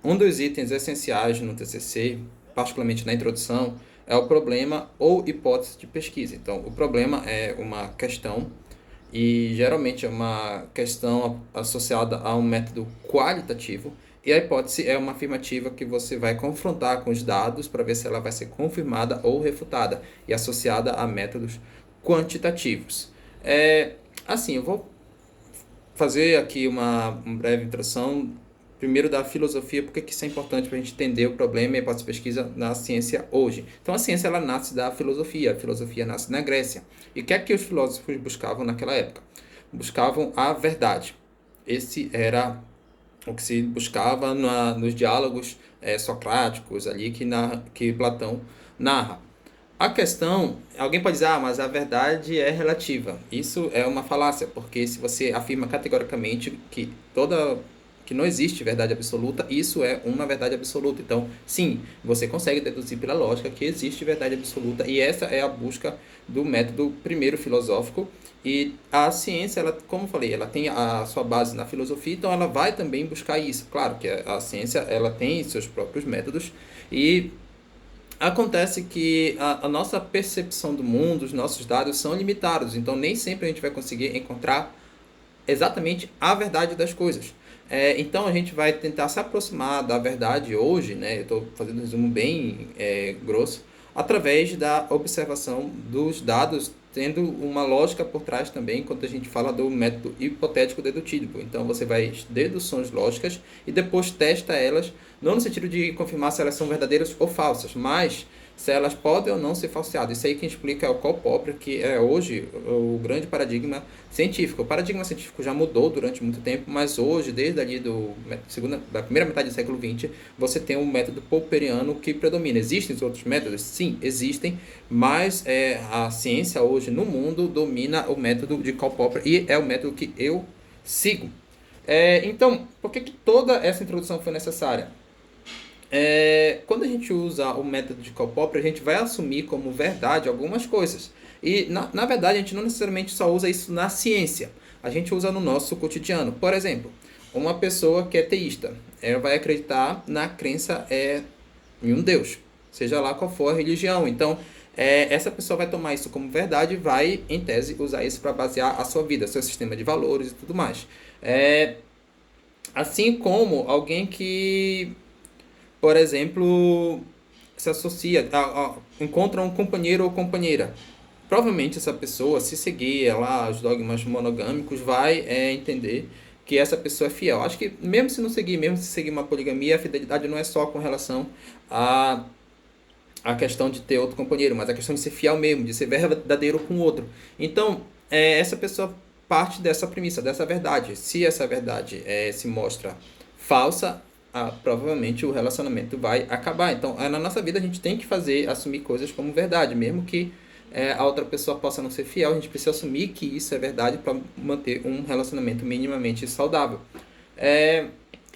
Um dos itens essenciais no TCC, particularmente na introdução, é o problema ou hipótese de pesquisa. Então, o problema é uma questão e geralmente é uma questão associada a um método qualitativo e a hipótese é uma afirmativa que você vai confrontar com os dados para ver se ela vai ser confirmada ou refutada e associada a métodos quantitativos. Assim, eu vou fazer aqui uma breve introdução, primeiro da filosofia, porque que isso é importante para a gente entender o problema e a hipótese de pesquisa na ciência hoje. Então, a ciência ela nasce da filosofia, a filosofia nasce na Grécia. E o que é que os filósofos buscavam naquela época? Buscavam a verdade. Esse era o que se buscava nos diálogos socráticos ali que Platão narra. A questão, alguém pode dizer, mas a verdade é relativa. Isso é uma falácia, porque se você afirma categoricamente que não existe verdade absoluta, isso é uma verdade absoluta. Então, sim, você consegue deduzir pela lógica que existe verdade absoluta, e essa é a busca do método primeiro filosófico. E a ciência, ela, como eu falei, ela tem a sua base na filosofia, então ela vai também buscar isso. Claro que a ciência ela tem seus próprios métodos e acontece que a nossa percepção do mundo, os nossos dados são limitados, então nem sempre a gente vai conseguir encontrar exatamente a verdade das coisas. Então a gente vai tentar se aproximar da verdade hoje, né? Eu estou fazendo um resumo bem grosso, através da observação dos dados, tendo uma lógica por trás também, quando a gente fala do método hipotético dedutivo. Então você vai deduções lógicas e depois testa elas, não no sentido de confirmar se elas são verdadeiras ou falsas, mas se elas podem ou não ser falseadas. Isso aí quem explica é o Karl Popper, que é hoje o grande paradigma científico. O paradigma científico já mudou durante muito tempo, mas hoje, desde ali da primeira metade do século XX, você tem um método popperiano que predomina. Existem os outros métodos? Sim, existem, mas a ciência hoje no mundo domina o método de Karl Popper e é o método que eu sigo. Então, por que toda essa introdução foi necessária? Quando a gente usa o método de Karl Popper, a gente vai assumir como verdade algumas coisas. E, na verdade, a gente não necessariamente só usa isso na ciência. A gente usa no nosso cotidiano. Por exemplo, uma pessoa que é teísta, ela vai acreditar na crença em um Deus, seja lá qual for a religião. Então, essa pessoa vai tomar isso como verdade e vai, em tese, usar isso para basear a sua vida, seu sistema de valores e tudo mais. Assim como alguém que, por exemplo, se associa, encontra um companheiro ou companheira. Provavelmente essa pessoa, se seguir lá os dogmas monogâmicos, vai entender que essa pessoa é fiel. Acho que mesmo se não seguir, mesmo se seguir uma poligamia, a fidelidade não é só com relação a questão de ter outro companheiro, mas a questão de ser fiel mesmo, de ser verdadeiro com o outro. Então, essa pessoa parte dessa premissa, dessa verdade. Se essa verdade se mostra falsa, provavelmente o relacionamento vai acabar. Então, na nossa vida a gente tem que assumir coisas como verdade, mesmo que a outra pessoa possa não ser fiel, a gente precisa assumir que isso é verdade para manter um relacionamento minimamente saudável.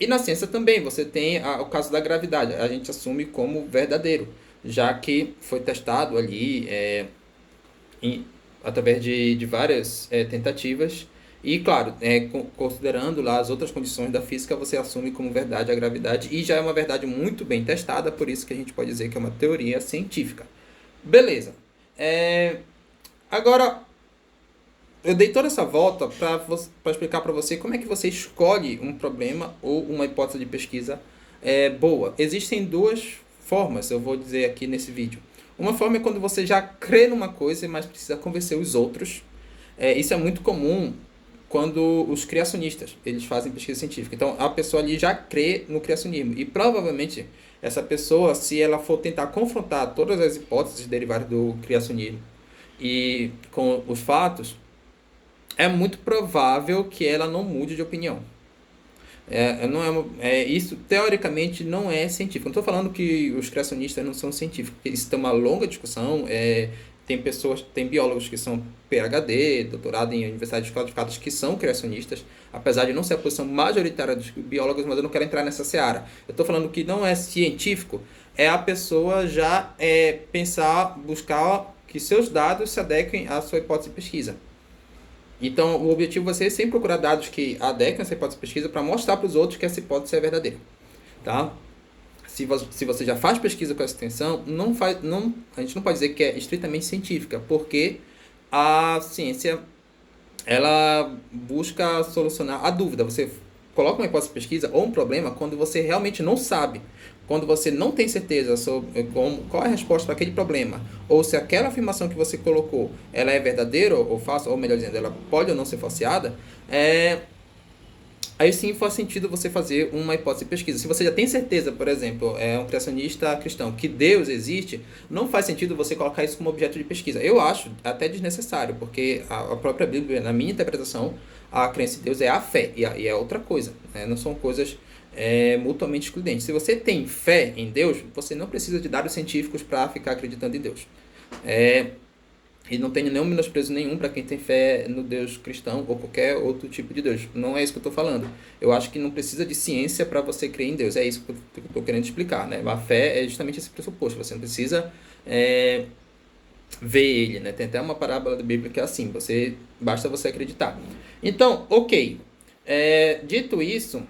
E na ciência também, você tem o caso da gravidade, a gente assume como verdadeiro, já que foi testado ali através de várias tentativas. E, claro, considerando lá as outras condições da física, você assume como verdade a gravidade, e já é uma verdade muito bem testada, por isso que a gente pode dizer que é uma teoria científica. Beleza. Agora, eu dei toda essa volta para explicar para você como é que você escolhe um problema ou uma hipótese de pesquisa boa. Existem duas formas, eu vou dizer aqui nesse vídeo. Uma forma é quando você já crê numa coisa, mas precisa convencer os outros. Isso é muito comum quando os criacionistas eles fazem pesquisa científica. Então, a pessoa ali já crê no criacionismo. E provavelmente, essa pessoa, se ela for tentar confrontar todas as hipóteses derivadas do criacionismo e com os fatos, é muito provável que ela não mude de opinião. Isso, teoricamente, não é científico. Não estou falando que os criacionistas não são científicos. Isso tem uma longa discussão. Tem biólogos que são PhD, doutorado em universidades qualificadas, que são criacionistas, apesar de não ser a posição majoritária dos biólogos, mas eu não quero entrar nessa seara. Eu estou falando que não é científico, é a pessoa já buscar que seus dados se adequem à sua hipótese de pesquisa. Então, o objetivo vai ser sempre procurar dados que adequem a essa hipótese de pesquisa para mostrar para os outros que essa hipótese é verdadeira. tá? Se você já faz pesquisa com essa intenção, a gente não pode dizer que é estritamente científica, porque a ciência ela busca solucionar a dúvida. Você coloca uma hipótese de pesquisa ou um problema quando você realmente não sabe, quando você não tem certeza sobre qual é a resposta para aquele problema, ou se aquela afirmação que você colocou ela é verdadeira ou falsa, ou melhor dizendo, ela pode ou não ser falseada, aí sim faz sentido você fazer uma hipótese de pesquisa. Se você já tem certeza, por exemplo, é um criacionista cristão, que Deus existe, não faz sentido você colocar isso como objeto de pesquisa. Eu acho até desnecessário, porque a própria Bíblia, na minha interpretação, a crença em Deus é a fé, e é outra coisa, né? Não são coisas mutuamente excludentes. Se você tem fé em Deus, você não precisa de dados científicos para ficar acreditando em Deus. E não tenho nenhum menosprezo nenhum para quem tem fé no Deus cristão ou qualquer outro tipo de Deus. Não é isso que eu estou falando. Eu acho que não precisa de ciência para você crer em Deus. É isso que eu estou querendo explicar, né? A fé é justamente esse pressuposto. Você não precisa ver ele, né? Tem até uma parábola da Bíblia que é assim: basta você acreditar. Então, ok. Dito isso,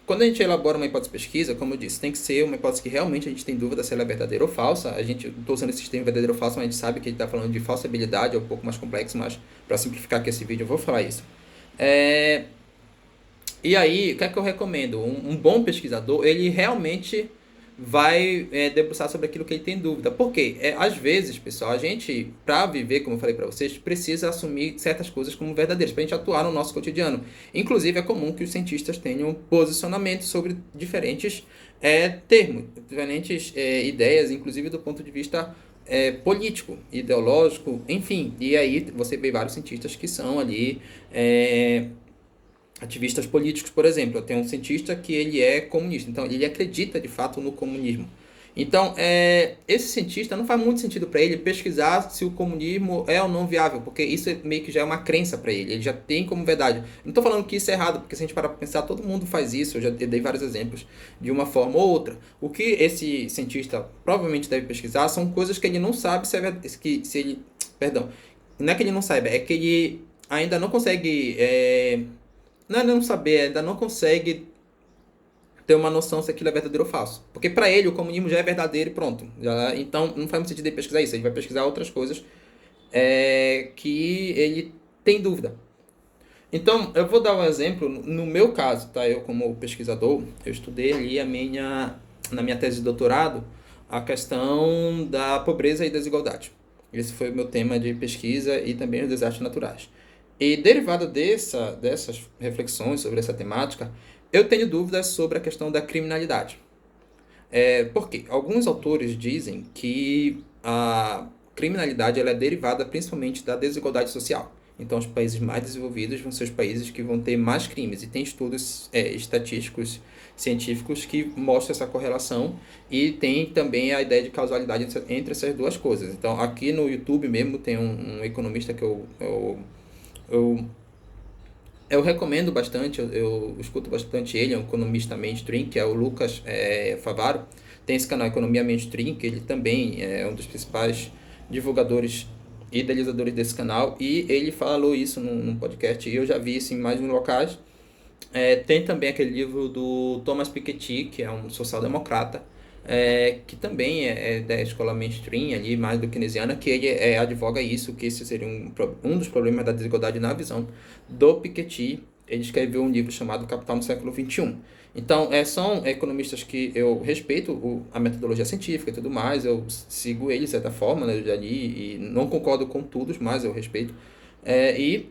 quando a gente elabora uma hipótese de pesquisa, como eu disse, tem que ser uma hipótese que realmente a gente tem dúvida se ela é verdadeira ou falsa. Estou usando esse termo verdadeiro ou falso, mas a gente sabe que a gente está falando de falsibilidade, é um pouco mais complexo, mas para simplificar aqui esse vídeo eu vou falar isso. E aí, o que é que eu recomendo? Um bom pesquisador, ele realmente vai debruçar sobre aquilo que ele tem dúvida. Por quê? Às vezes, pessoal, a gente, para viver, como eu falei para vocês, precisa assumir certas coisas como verdadeiras, para a gente atuar no nosso cotidiano. Inclusive, é comum que os cientistas tenham posicionamentos sobre diferentes termos, diferentes ideias, inclusive do ponto de vista político, ideológico, enfim. E aí você vê vários cientistas que são ali ativistas políticos, por exemplo. Eu tenho um cientista que ele é comunista, então ele acredita de fato no comunismo. Então, esse cientista não faz muito sentido para ele pesquisar se o comunismo é ou não viável, porque isso meio que já é uma crença para ele, ele já tem como verdade. Não estou falando que isso é errado, porque se a gente parar para pensar, todo mundo faz isso, eu já dei vários exemplos, de uma forma ou outra. O que esse cientista provavelmente deve pesquisar são coisas que ele não sabe se é verdade, se ele... Perdão, não é que ele não saiba, é que ele ainda não consegue... não saber, ainda não consegue ter uma noção se aquilo é verdadeiro ou falso. Porque para ele o comunismo já é verdadeiro e pronto. Então não faz muito sentido ele pesquisar isso. Ele vai pesquisar outras coisas que ele tem dúvida. Então eu vou dar um exemplo. No meu caso, tá? Eu como pesquisador, eu estudei ali na minha tese de doutorado a questão da pobreza e desigualdade. Esse foi o meu tema de pesquisa e também os desastres naturais. E derivado dessas reflexões sobre essa temática, eu tenho dúvidas sobre a questão da criminalidade. Por quê? Alguns autores dizem que a criminalidade ela é derivada principalmente da desigualdade social. Então, os países mais desenvolvidos vão ser os países que vão ter mais crimes. E tem estudos estatísticos, científicos, que mostram essa correlação. E tem também a ideia de causalidade entre essas duas coisas. Então, aqui no YouTube mesmo tem um economista que eu recomendo bastante, eu escuto bastante ele, é um economista mainstream, que é o Lucas Favaro. Tem esse canal Economia Mainstream, que ele também é um dos principais divulgadores e idealizadores desse canal, e ele falou isso num podcast, e eu já vi isso em mais de um locais. Tem também aquele livro do Thomas Piketty, que é um social-democrata, que também é da escola mainstream, ali, mais do keynesiana, que ele advoga isso, que esse seria um dos problemas da desigualdade na visão do Piketty. Ele escreveu um livro chamado Capital no Século XXI. Então, são economistas que eu respeito a metodologia científica e tudo mais, eu sigo eles de certa forma, né, eu já li, e não concordo com todos, mas eu respeito. E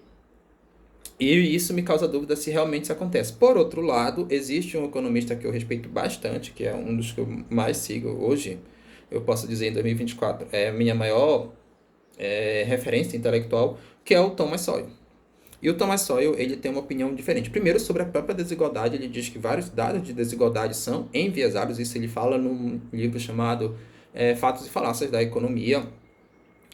isso me causa dúvida se realmente isso acontece. Por outro lado, existe um economista que eu respeito bastante, que é um dos que eu mais sigo hoje, eu posso dizer em 2024, é a minha maior referência intelectual, que é o Thomas Sowell. E o Thomas Sowell, ele tem uma opinião diferente. Primeiro, sobre a própria desigualdade, ele diz que vários dados de desigualdade são enviesados, isso ele fala num livro chamado Fatos e Falácias da Economia.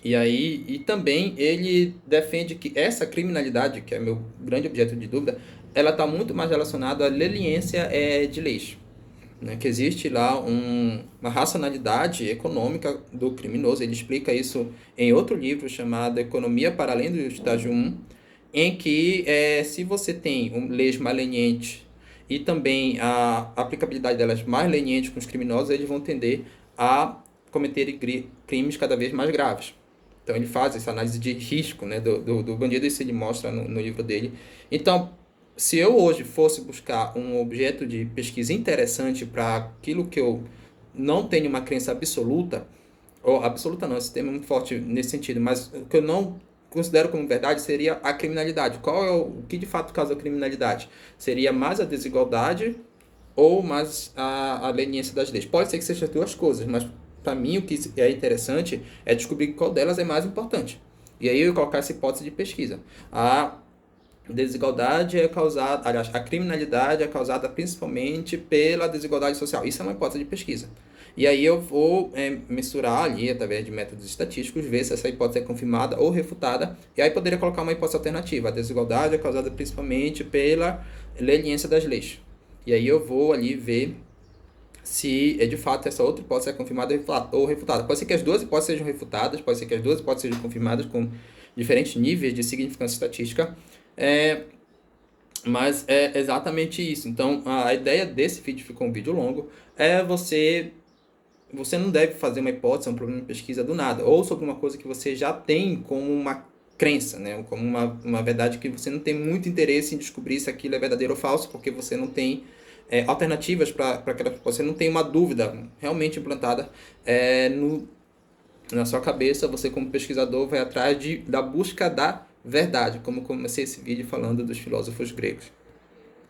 E também ele defende que essa criminalidade, que é meu grande objeto de dúvida, ela está muito mais relacionada à leniência de leis, né? Que existe lá uma racionalidade econômica do criminoso. Ele explica isso em outro livro chamado Economia para Além do Estágio 1, em que se você tem leis mais lenientes e também a aplicabilidade delas mais leniente com os criminosos, eles vão tender a cometerem crimes cada vez mais graves. Então ele faz essa análise de risco, né, do bandido, isso ele mostra no livro dele. Então, se eu hoje fosse buscar um objeto de pesquisa interessante para aquilo que eu não tenho uma crença absoluta, ou absoluta não, esse termo é muito forte nesse sentido, mas o que eu não considero como verdade seria a criminalidade. Qual é o que de fato causa a criminalidade? Seria mais a desigualdade ou mais a leniência das leis? Pode ser que sejam as duas coisas, mas para mim o que é interessante é descobrir qual delas é mais importante. E aí eu colocar essa hipótese de pesquisa. A desigualdade é causada, aliás, a criminalidade é causada principalmente pela desigualdade social. Isso é uma hipótese de pesquisa. E aí eu vou mensurar ali, através de métodos estatísticos, ver se essa hipótese é confirmada ou refutada, e aí poderia colocar uma hipótese alternativa. A desigualdade é causada principalmente pela leniência das leis. E aí eu vou ali ver se de fato essa outra hipótese é confirmada ou refutada. Pode ser que as duas hipóteses sejam refutadas, pode ser que as duas hipóteses sejam confirmadas com diferentes níveis de significância estatística, mas é exatamente isso. Então, a ideia desse vídeo, ficou um vídeo longo, é você não deve fazer uma hipótese, um problema de pesquisa do nada, ou sobre uma coisa que você já tem como uma crença, né? Como uma verdade que você não tem muito interesse em descobrir se aquilo é verdadeiro ou falso, porque você não tem alternativas para aquela, você não tem uma dúvida realmente implantada na sua cabeça. Você, como pesquisador, vai atrás da busca da verdade, como comecei esse vídeo falando dos filósofos gregos.